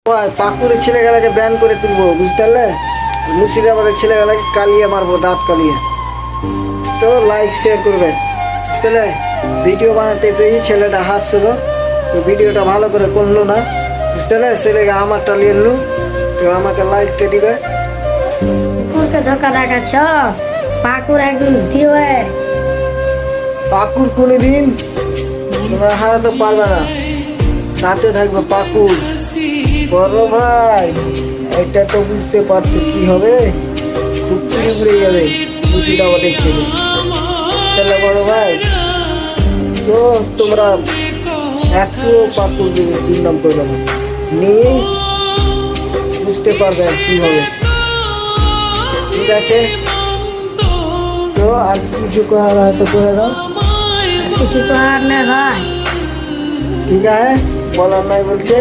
পাকুড়ের ছেলেগুলাকে ban করে তুলবো, বুঝতে পারলে? মুর্শিদাবাদের ছেলেগুলাকে কালিয়ে মারবো, দাঁত কালিয়ে। তো লাইক শেয়ার করবে, বুঝতে পারলে? ভিডিও বানাতে চেয়ে ছেলেটা হাসছিল, তো ভিডিওটা ভালো করে করলো না, বুঝতে পারলে? ছেলেকে আমারটা নিয়ে এলো, তো আমাকে লাইকটা দিবে। কুকুরকে ধোকা দেখাচ্ছ, পাকুর একদম দিবে। পাকুর কোনোদিন তোমরা হারাতে পারবে না, সাথে থাকবে পাকুর। বড় ভাই, এটা তো বুঝতে পারছো কি হবে, খুব চুরি উড়ে যাবে মুর্শিদাবাদের ছেলে। তাহলে বড় ভাই, তো তোমরা একটু পাকুর দুর্নাম করবে না, নিয়ে বুঝতে পারবে কি হবে, ঠিক আছে? তো আর কিছু করার হয়তো করে দাও। কিছু করার নেই ভাই। ঠিক আছে, বলার নাই বলছে।